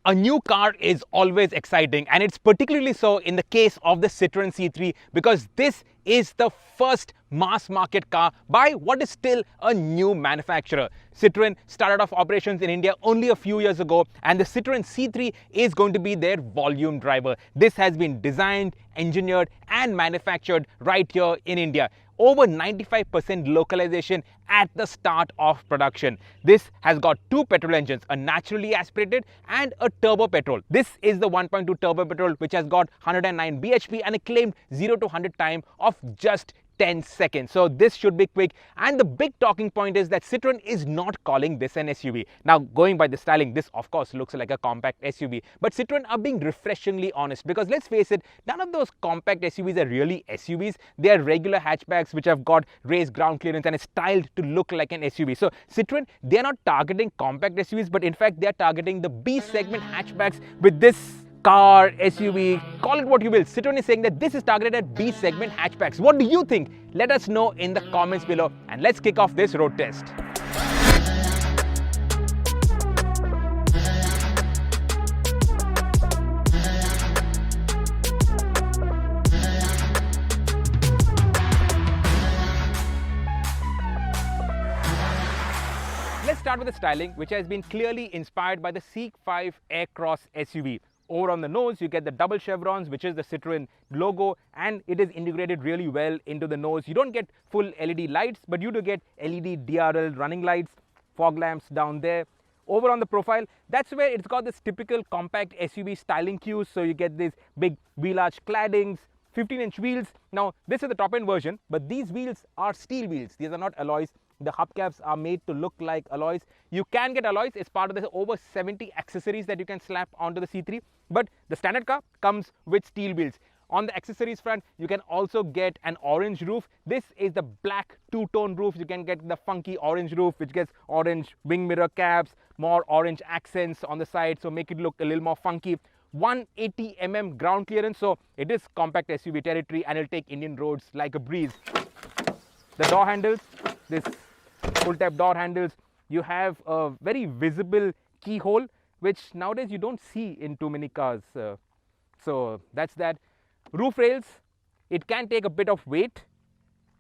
A new car is always exciting, and it's particularly so in the case of the Citroen C3 because this is the first mass market car by what is still a new manufacturer. Citroen started off operations in India only a few years ago, and the Citroen C3 is going to be their volume driver. This has been designed, engineered and manufactured right here in India. Over 95% localization at the start of production. This has got two petrol engines, a naturally aspirated and a turbo petrol. This is the 1.2 turbo petrol which has got 109 bhp and a claimed 0 to 100 time of just 10 seconds. So this should be quick, and the big talking point is that Citroen is not calling this an SUV. Now, going by the styling, this of course looks like a compact SUV, but Citroen are being refreshingly honest because let's face it, none of those compact SUVs are really SUVs. They are regular hatchbacks which have got raised ground clearance and is styled to look like an SUV. So Citroen, they are not targeting compact SUVs, but in fact they are targeting the B segment hatchbacks with this car, SUV, call it what you will. Citroen is saying that this is targeted at B segment hatchbacks. What do you think? Let us know in the comments below, and let's kick off this road test. Let's start with the styling, which has been clearly inspired by the C5 Aircross SUV. Over on the nose, you get the double chevrons, which is the Citroen logo, and it is integrated really well into the nose. You don't get full LED lights, but you do get LED DRL running lights, fog lamps down there. Over on the profile, that's where it's got this typical compact SUV styling cues. So you get these big wheel arch claddings, 15-inch wheels. Now, this is the top-end version, but these wheels are steel wheels. These are not alloys. The hubcaps are made to look like alloys. You can get alloys as part of the over 70 accessories that you can slap onto the C3, but the standard car comes with steel wheels. On the accessories front, you can also get an orange roof. This is the black two-tone roof. You can get the funky orange roof, which gets orange wing mirror caps, more orange accents on the side, so make it look a little more funky. 180 mm ground clearance, so it is compact SUV territory and it'll take Indian roads like a breeze. The door handles, this full type door handles, you have a very visible keyhole, which nowadays you don't see in too many cars. So that's that. Roof rails, it can take a bit of weight,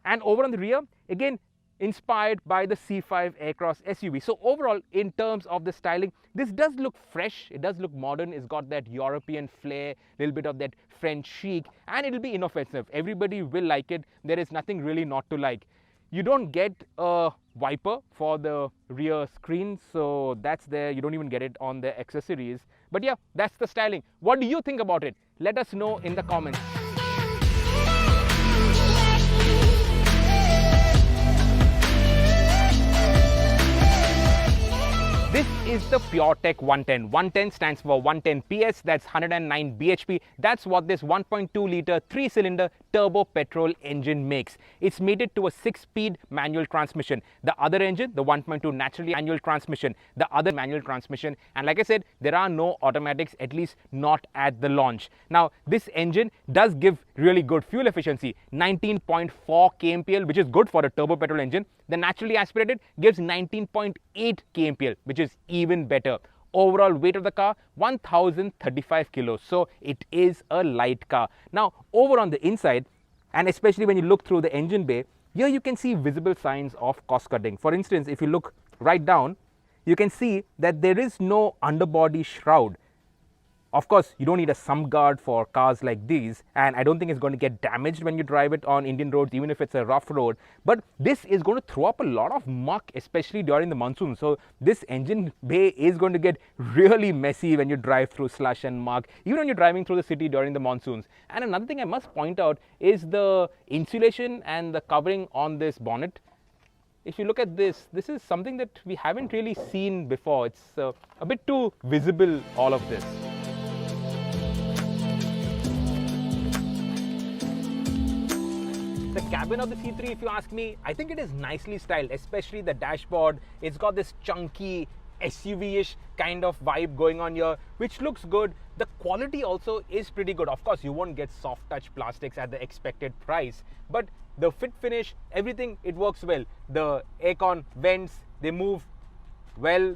and over on the rear, again inspired by the C5 Aircross SUV. So overall, in terms of the styling, this does look fresh, it does look modern, it's got that European flair, a little bit of that French chic, and it'll be inoffensive. Everybody will like it. There is nothing really not to like. You don't get a wiper for the rear screen, so that's there. You don't even get it on the accessories. But yeah, that's the styling. What do you think about it? Let us know in the comments. This is the PureTech 110. 110 stands for 110 PS, that's 109 bhp. That's what this 1.2 litre 3-cylinder turbo petrol engine makes. It's mated to a 6-speed manual transmission. The other engine, the 1.2 naturally manual transmission, the other manual transmission. And like I said, there are no automatics, at least not at the launch. Now, this engine does give really good fuel efficiency, 19.4 kmpl, which is good for a turbo petrol engine. The naturally aspirated gives 19.8 kmpl, which is even better. Overall weight of the car, 1035 kilos. So it is a light car. Now, over on the inside, and especially when you look through the engine bay, here you can see visible signs of cost cutting. For instance, if you look right down, you can see that there is no underbody shroud. Of course, you don't need a sump guard for cars like these, and I don't think it's going to get damaged when you drive it on Indian roads, even if it's a rough road. But this is going to throw up a lot of muck, especially during the monsoon. So this engine bay is going to get really messy when you drive through slush and muck, even when you're driving through the city during the monsoons. And another thing I must point out is the insulation and the covering on this bonnet. If you look at this, this is something that we haven't really seen before. It's a bit too visible, all of this. The cabin of the C3, if you ask me, I think it is nicely styled, especially the dashboard. It's got this chunky SUV-ish kind of vibe going on here, which looks good. The quality also is pretty good. Of course, you won't get soft touch plastics at the expected price, but the fit finish, everything, it works well. The aircon vents, they move well.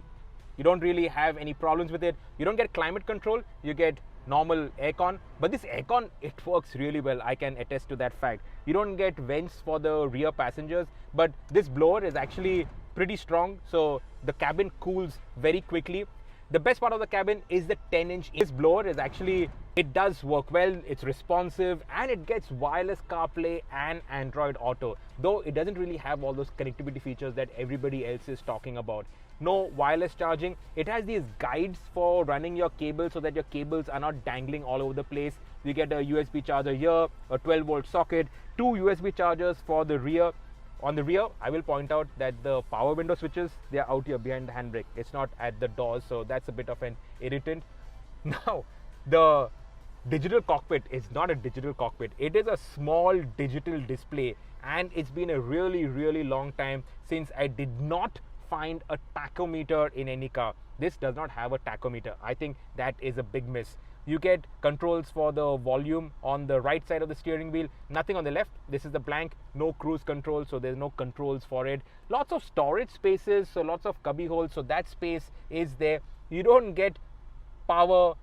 You don't really have any problems with it. You don't get climate control, you get normal aircon. But this aircon, it works really well. I can attest to that fact. You don't get vents for the rear passengers, but this blower is actually pretty strong, so the cabin cools very quickly. The best part of the cabin is the 10-inch. This blower is actually, it does work well, it's responsive, and it gets wireless CarPlay and Android Auto, though it doesn't really have all those connectivity features that everybody else is talking about. No wireless charging. It has these guides for running your cables so that your cables are not dangling all over the place. You get a USB charger here, a 12-volt socket, 2 USB chargers for the rear. On the rear, I will point out that the power window switches, they are out here behind the handbrake. It's not at the doors, so that's a bit of an irritant. Now, the digital cockpit is not a digital cockpit. It is a small digital display, and it's been a really, really long time since I did not find a tachometer in any car. This does not have a tachometer. I think that is a big miss. You get controls for the volume on the right side of the steering wheel, nothing on the left. This is the blank, no cruise control, so there's no controls for it. Lots of storage spaces, so lots of cubby holes, so that space is there. You don't get power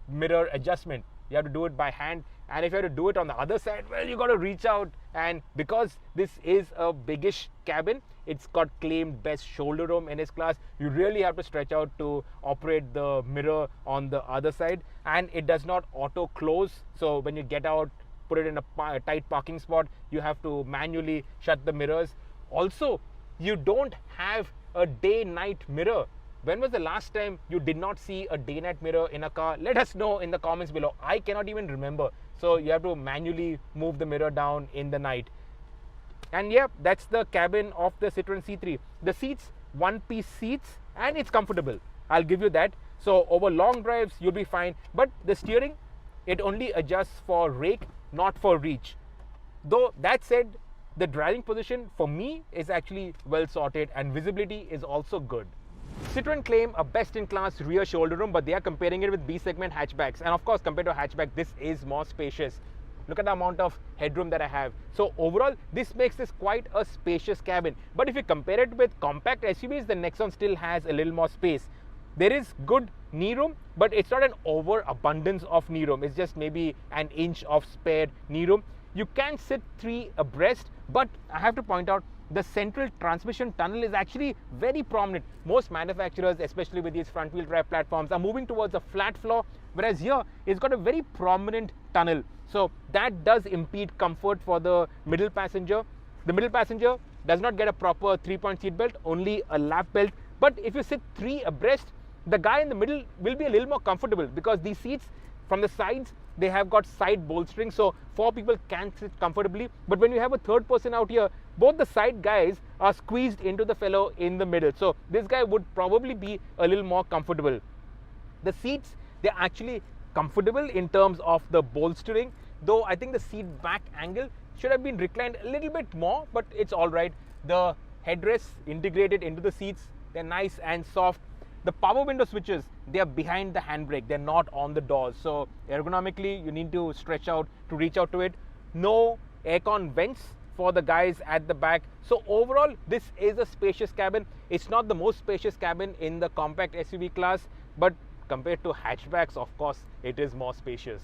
mirror adjustment. You have to do it by hand, and if you have to do it on the other side, well, you got to reach out. And because this is a biggish cabin, it's got claimed best shoulder room in its class. You really have to stretch out to operate the mirror on the other side, and it does not auto close. So when you get out, put it in a tight parking spot, you have to manually shut the mirrors. Also, you don't have a day-night mirror. When was the last time you did not see a day-night mirror in a car? Let us know in the comments below. I cannot even remember. So you have to manually move the mirror down in the night. And yeah, that's the cabin of the Citroen C3. The seats, one-piece seats, and it's comfortable. I'll give you that. So over long drives, you'll be fine. But the steering, it only adjusts for rake, not for reach. Though that said, the driving position for me is actually well sorted, and visibility is also good. Citroen claim a best-in-class rear shoulder room, but they are comparing it with B-segment hatchbacks. And of course, compared to a hatchback, this is more spacious. Look at the amount of headroom that I have. So overall, this makes this quite a spacious cabin. But if you compare it with compact SUVs, the Nexon still has a little more space. There is good knee room, but it's not an overabundance of knee room. It's just maybe an inch of spare knee room. You can sit 3 abreast, but I have to point out, the central transmission tunnel is actually very prominent. Most manufacturers, especially with these front wheel drive platforms, are moving towards a flat floor, whereas here it's got a very prominent tunnel. So that does impede comfort for the middle passenger. The middle passenger does not get a proper 3-point seat belt, only a lap belt. But if you sit 3 abreast, the guy in the middle will be a little more comfortable, because these seats from the sides, they have got side bolstering, so 4 people can sit comfortably. But when you have a third person out here, both the side guys are squeezed into the fellow in the middle. So this guy would probably be a little more comfortable. The seats, they're actually comfortable in terms of the bolstering, though I think the seat back angle should have been reclined a little bit more, but it's all right. The headrests integrated into the seats, they're nice and soft. The power window switches, they are behind the handbrake, they're not on the doors. So ergonomically, you need to stretch out to reach out to it. No aircon vents for the guys at the back. So overall, this is a spacious cabin. It's not the most spacious cabin in the compact SUV class, but compared to hatchbacks, of course, it is more spacious.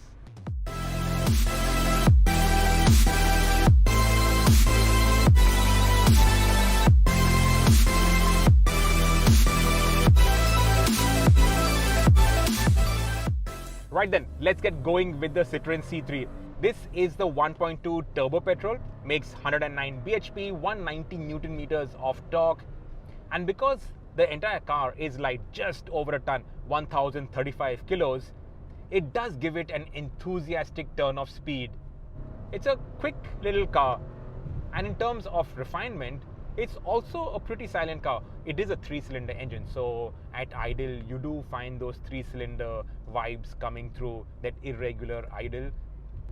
Right then, let's get going with the Citroen C3. This is the 1.2 turbo-petrol, makes 109 bhp, 190 Newton meters of torque. And because the entire car is light, just over a ton, 1035 kilos, it does give it an enthusiastic turn of speed. It's a quick little car, and in terms of refinement, it's also a pretty silent car. It is a 3-cylinder engine, so at idle you do find those 3-cylinder vibes coming through, that irregular idle.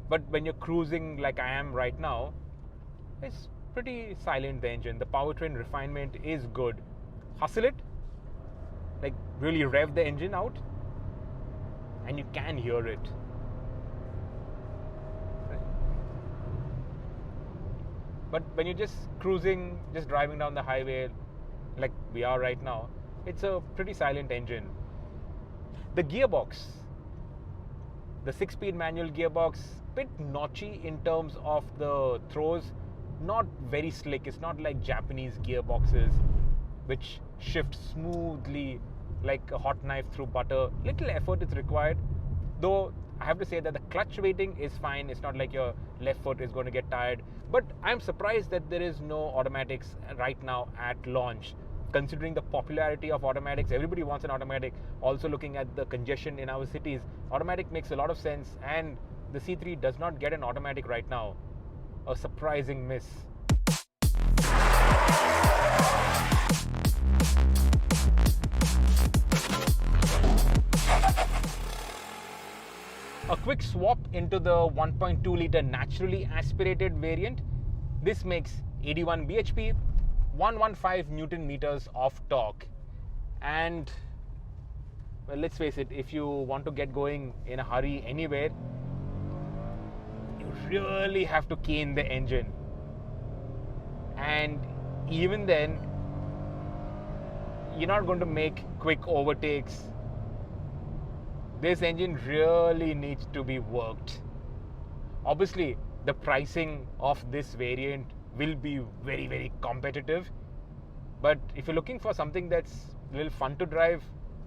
But when you're cruising like I am right now, it's pretty silent, the engine. The powertrain refinement is good. Hustle it, like really rev the engine out, and you can hear it. But when you're just cruising, just driving down the highway like we are right now, it's a pretty silent engine. The gearbox, the 6-speed manual gearbox, bit notchy in terms of the throws, not very slick. It's not like Japanese gearboxes which shift smoothly like a hot knife through butter. Little effort is required, though I have to say that the clutch weighting is fine. It's not like your left foot is going to get tired. But I'm surprised that there is no automatics right now at launch. Considering the popularity of automatics, everybody wants an automatic. Also looking at the congestion in our cities, automatic makes a lot of sense, and the C3 does not get an automatic right now. A surprising miss. A quick swap into the 1.2 litre naturally aspirated variant. This makes 81 bhp, 115 Newton meters of torque. And well, let's face it, if you want to get going in a hurry anywhere, you really have to cane the engine. And even then, you're not going to make quick overtakes. This engine really needs to be worked. Obviously, the pricing of this variant will be very, very competitive. But if you're looking for something that's a little fun to drive,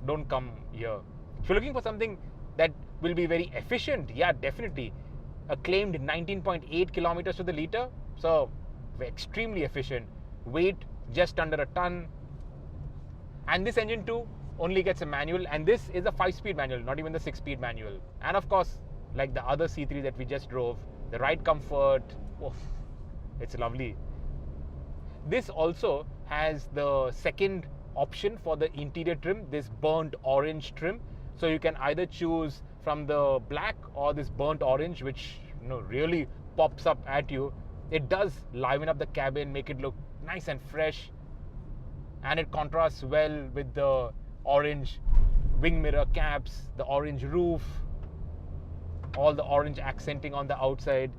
don't come here. If you're looking for something that will be very efficient, yeah, definitely. A claimed 19.8 kilometers to the litre, so extremely efficient. Weight just under a ton. And this engine too only gets a manual, and this is a 5-speed manual, not even the 6-speed manual. And of course, like the other C3 that we just drove, the ride comfort, oof, it's lovely. This also has the second option for the interior trim, this burnt orange trim. So you can either choose from the black or this burnt orange, which really pops up at you. It does liven up the cabin, make it look nice and fresh, and it contrasts well with the orange wing mirror caps, the orange roof, all the orange accenting on the outside.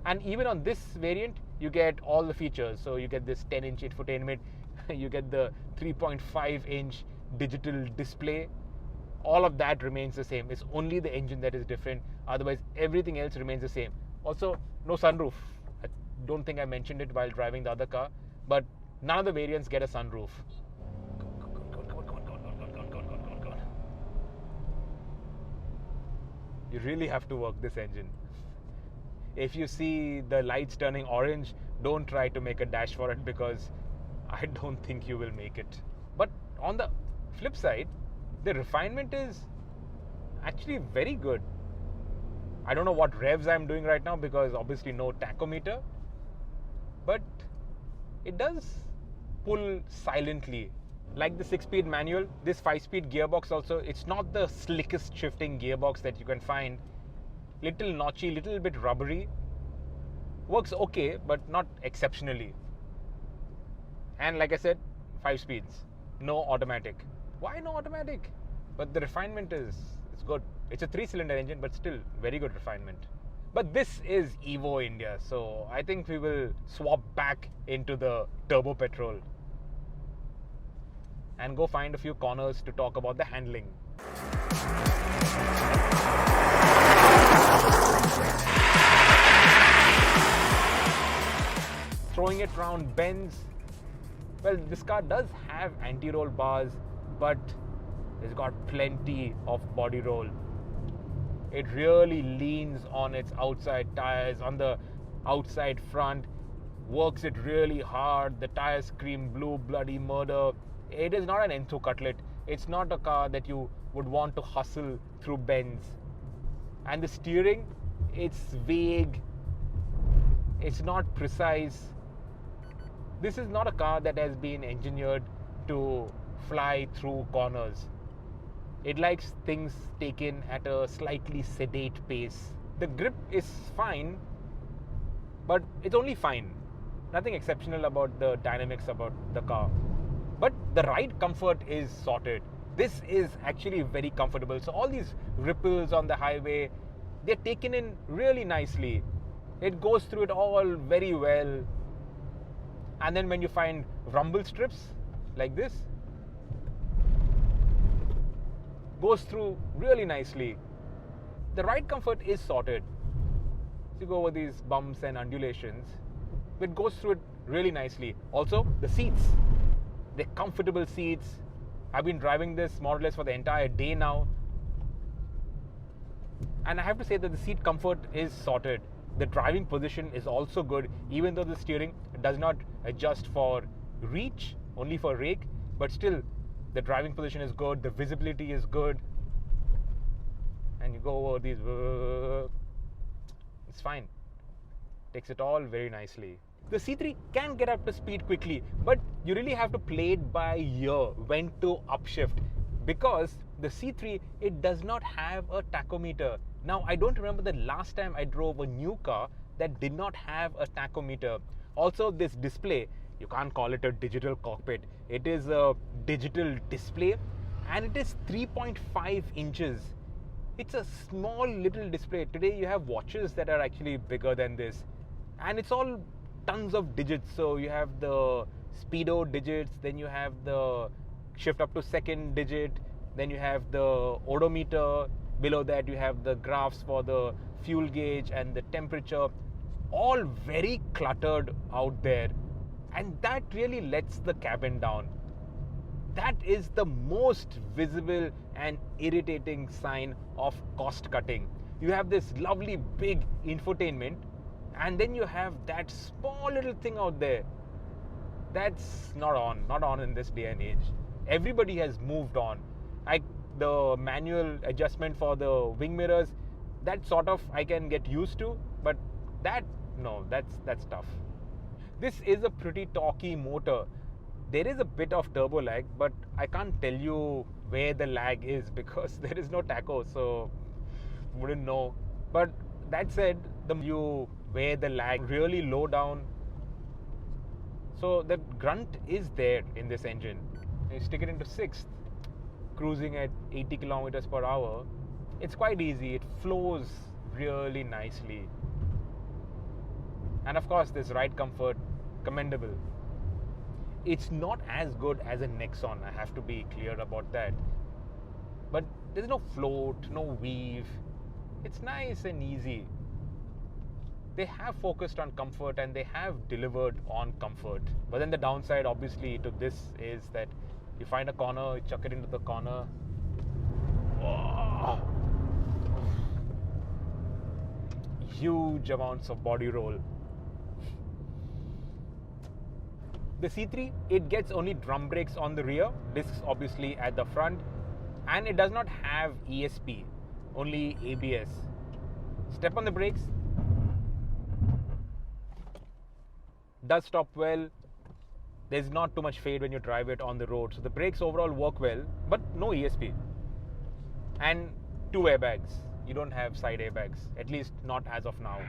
And even on this variant, you get all the features. So you get this 10-inch infotainment, you get the 3.5-inch digital display. All of that remains the same. It's only the engine that is different. Otherwise, everything else remains the same. Also, no sunroof. I don't think I mentioned it while driving the other car, but none of the variants get a sunroof. You really have to work this engine. If you see the lights turning orange, don't try to make a dash for it, because I don't think you will make it. But on the flip side, the refinement is actually very good. I don't know what revs I'm doing right now, because obviously no tachometer, but it does pull silently. Like the 6-speed manual, this 5-speed gearbox also, it's not the slickest shifting gearbox that you can find. Little notchy, little bit rubbery. Works okay, but not exceptionally. And like I said, 5 speeds, no automatic. Why no automatic? But the refinement is good. It's a 3-cylinder engine, but still very good refinement. But this is Evo India, so I think we will swap back into the turbo-petrol and go find a few corners to talk about the handling. Throwing it around bends. Well, this car does have anti-roll bars, but it's got plenty of body roll. It really leans on its outside tires, on the outside front, works it really hard. The tires scream blue bloody murder. It is not an Enzo cutlet. It's not a car that you would want to hustle through bends. And the steering, it's vague. It's not precise. This is not a car that has been engineered to fly through corners. It likes things taken at a slightly sedate pace. The grip is fine, but it's only fine. Nothing exceptional about the dynamics about the car. But the ride comfort is sorted. This is actually very comfortable. So all these ripples on the highway, they're taken in really nicely. It goes through it all very well. And then when you find rumble strips like this, goes through really nicely. The ride comfort is sorted. So you go over these bumps and undulations, it goes through it really nicely. Also, the seats. They're comfortable seats. I've been driving this more or less for the entire day now. And I have to say that the seat comfort is sorted. The driving position is also good, even though the steering does not adjust for reach, only for rake, but still the driving position is good, the visibility is good. And you go over these, it's fine. Takes it all very nicely. The C3 can get up to speed quickly, but you really have to play it by ear when to upshift, because the C3, it does not have a tachometer. Now, I don't remember the last time I drove a new car that did not have a tachometer. Also, this display, you can't call it a digital cockpit. It is a digital display, and it is 3.5 inches. It's a small little display. Today you have watches that are actually bigger than this, and it's all tons of digits. So you have the speedo digits, then you have the shift up to second digit, then you have the odometer. Below that you have the graphs for the fuel gauge and the temperature, all very cluttered out there, and that really lets the cabin down. That is the most visible and irritating sign of cost cutting. You have this lovely big infotainment, and then you have that small little thing out there. That's not on in this day and age. Everybody has moved on. The manual adjustment for the wing mirrors, that sort of I can get used to, but that's tough. This is a pretty torquey motor. There is a bit of turbo lag, but I can't tell you where the lag is because there is no tacho, so wouldn't know. But that said, where the lag really low down, so the grunt is there in this engine. You stick it into 6th, cruising at 80 kilometers per hour, it's quite easy. It flows really nicely. And of course, this ride comfort, commendable. It's not as good as a Nexon, I have to be clear about that. But there's no float, no weave. It's nice and easy. They have focused on comfort and they have delivered on comfort. But then the downside, obviously, to this is that you find a corner, you chuck it into the corner. Oh. Huge amounts of body roll. The C3, it gets only drum brakes on the rear, discs obviously at the front, and it does not have ESP, only ABS. Step on the brakes, does stop well. There's not too much fade when you drive it on the road. So the brakes overall work well, but no ESP. And 2 airbags. You don't have side airbags, at least not as of now.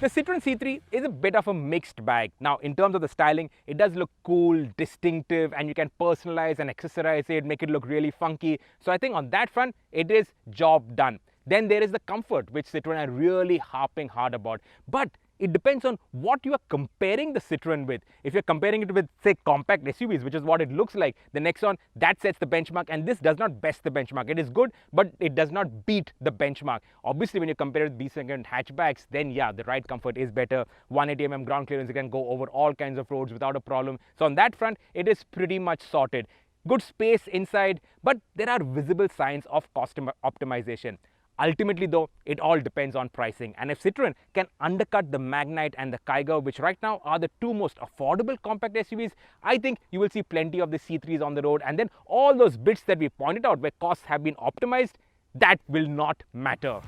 The Citroen C3 is a bit of a mixed bag. Now, in terms of the styling, it does look cool, distinctive, and you can personalize and accessorize it, make it look really funky. So I think on that front, it is job done. Then there is the comfort, which Citroen are really harping hard about. But it depends on what you are comparing the Citroen with. If you're comparing it with, say, compact SUVs, which is what it looks like, the Nexon, that sets the benchmark, and this does not best the benchmark. It is good, but it does not beat the benchmark. Obviously, when you compare it with B-segment hatchbacks, then yeah, the ride comfort is better. 180 mm ground clearance, you can go over all kinds of roads without a problem. So on that front, it is pretty much sorted. Good space inside, but there are visible signs of cost optimization. Ultimately though, it all depends on pricing, and if Citroen can undercut the Magnite and the Kiger, which right now are the 2 most affordable compact SUVs, I think you will see plenty of the C3s on the road, and then all those bits that we pointed out where costs have been optimized, that will not matter.